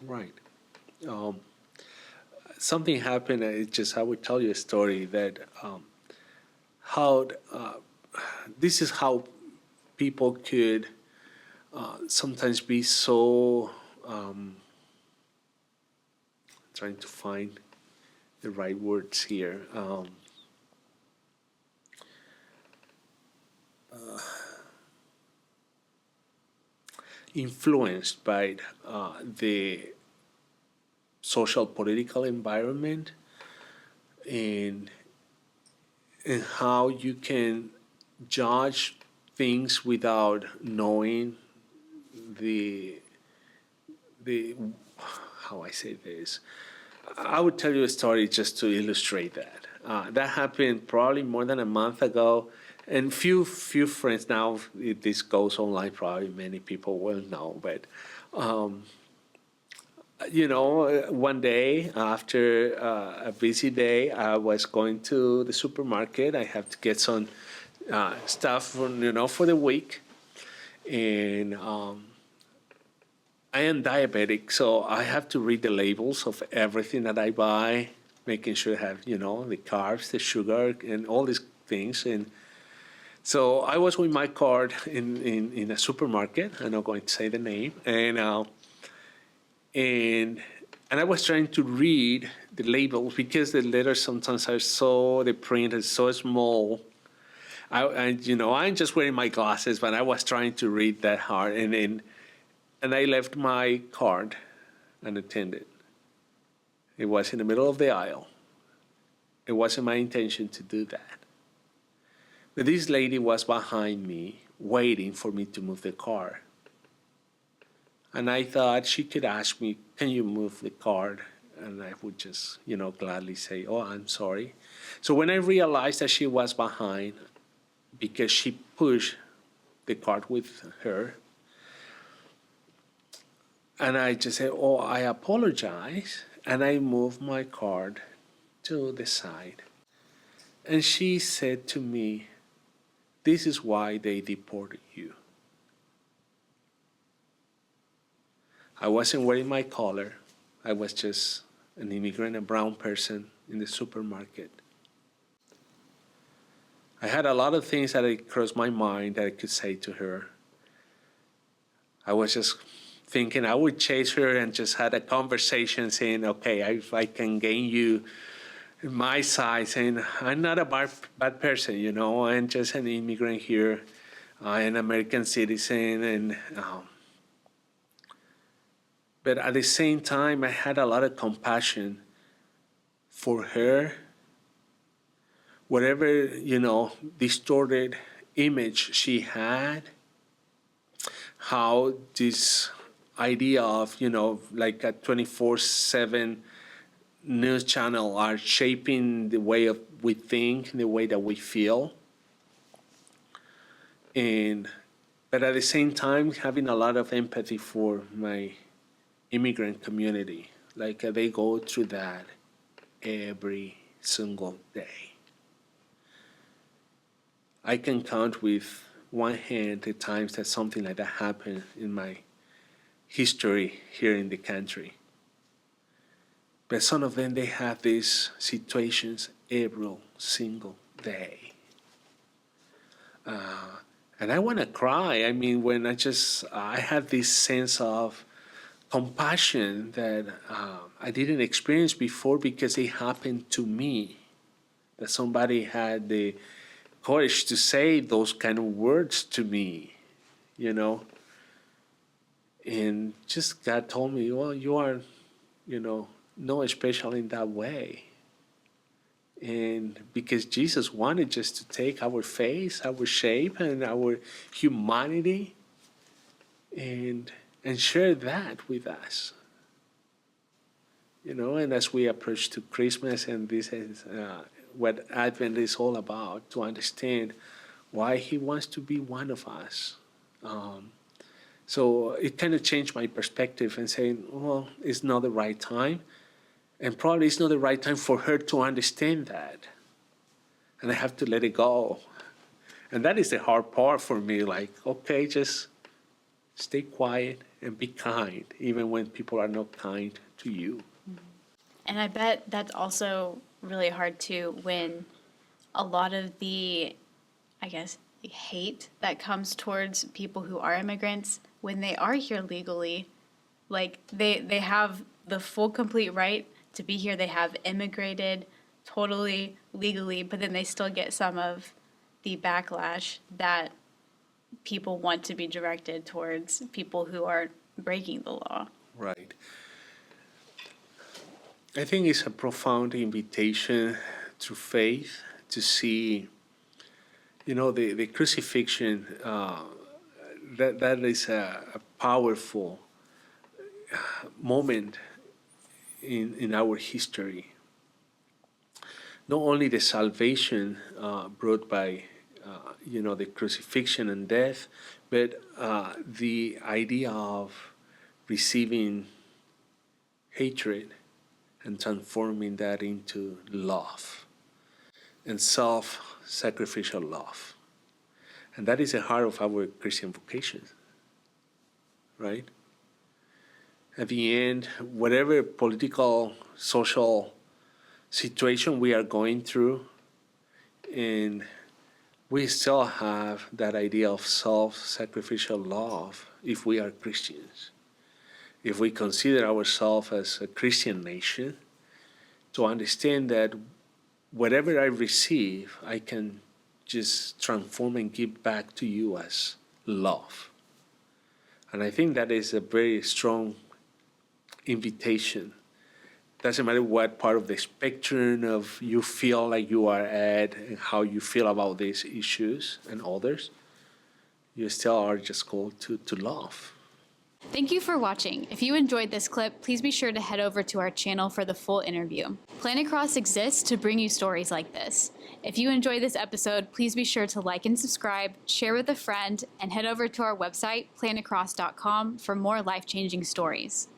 Right. Um, Something happened. I would tell you a story that how this is how people could sometimes be so trying to find the right words here. Influenced by the social political environment and how you can judge things without knowing the the how I say this. I would tell you a story just to illustrate that. That happened probably more than a month ago, and few friends now. If this goes online, probably many people will know. But one day after a busy day, I was going to the supermarket. I have to get some stuff for the week, and I am diabetic, so I have to read the labels of everything that I buy, making sure I have the carbs, the sugar, and all these things. And so I was with my card in a supermarket. I'm not going to say the name, and I was trying to read the labels because the letters sometimes are the print is so small. I'm just wearing my glasses, but I was trying to read that hard, and I left my card unattended. It was in the middle of the aisle. It wasn't my intention to do that. But this lady was behind me, waiting for me to move the car. And I thought she could ask me, can you move the card? And I would just, gladly say, oh, I'm sorry. So when I realized that she was behind, because she pushed the cart with her, and I just said, oh, I apologize. And I moved my card to the side. And she said to me, this is why they deported you. I wasn't wearing my collar. I was just an immigrant, a brown person in the supermarket. I had a lot of things that crossed my mind that I could say to her. I was just thinking I would chase her and just had a conversation saying, okay, if I can gain you my side, saying I'm not a bad person, I'm just an immigrant here, an American citizen, and but at the same time, I had a lot of compassion for her. Whatever, distorted image she had, how this idea of, like a 24/7 news channel are shaping the way we think, the way that we feel. But at the same time, having a lot of empathy for my immigrant community. Like they go through that every single day. I can count with one hand the times that something like that happened in my history here in the country. But some of them, they have these situations every single day. And I want to cry. I mean, when I had this sense of compassion that I didn't experience before because it happened to me. That somebody had the courage to say those kind of words to me, And just God told me, well, you are, no special in that way. And because Jesus wanted just to take our face, our shape, and our humanity and share that with us. And as we approach to Christmas, and this is what Advent is all about, to understand why He wants to be one of us. So it kind of changed my perspective and saying, well, it's not the right time. And probably it's not the right time for her to understand that. And I have to let it go. And that is the hard part for me. Like, okay, just stay quiet and be kind, even when people are not kind to you. And I bet that's also really hard too when a lot of the, I guess, hate that comes towards people who are immigrants, when they are here legally, like they have the full complete right to be here. They have immigrated totally legally, but then they still get some of the backlash that people want to be directed towards people who are breaking the law. Right. I think it's a profound invitation through faith to see, the crucifixion. That is a powerful moment in our history. Not only the salvation brought by, the crucifixion and death, but the idea of receiving hatred and transforming that into love and self-sacrificial love. And that is the heart of our Christian vocation, right? At the end, whatever political, social situation we are going through, and we still have that idea of self-sacrificial love if we are Christians. If we consider ourselves as a Christian nation, to understand that whatever I receive, I can just transform and give back to you as love. And I think that is a very strong invitation. Doesn't matter what part of the spectrum of you feel like you are at and how you feel about these issues and others, you still are just called to love. Thank you for watching. If you enjoyed this clip, please be sure to head over to our channel for the full interview. Planet Cross exists to bring you stories like this. If you enjoyed this episode, please be sure to like and subscribe, share with a friend, and head over to our website, planetcross.com, for more life-changing stories.